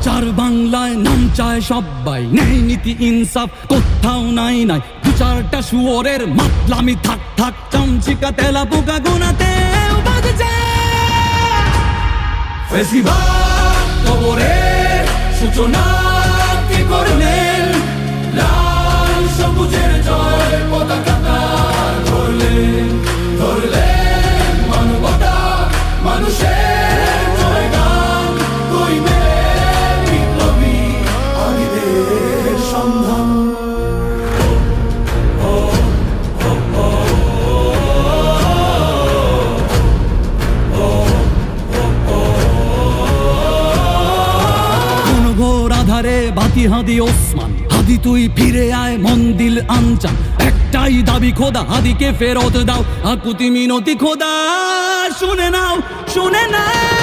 বিচার বাংলায় নাম চায় সবাই, ন্যায় নীতি ইনসাফ কোথাও নাই নাই। দু চারটা শুয়োরের মাতলামি থাক থাক, চামচিকা তেলা পোকা গোনাতে বাজছে। ফেসিবাদ কবরের সূচনা কে করলেন? লাল সবুজের জয় পতাকা তার ধরলেন, ধরলেন মানবতা মানুষের জয়গান। কইবে বিপ্লবী আদিদের সন্ধান। আধারে বাতি হাদি ওসমান, হাদি তুই ফিরে আয় মন্দিল আনচান। একটাই দাবি খোদা, হাদিকে ফেরত দাও, আকুতি মিনতি খোদা শুনে নাও, শুনে নাও।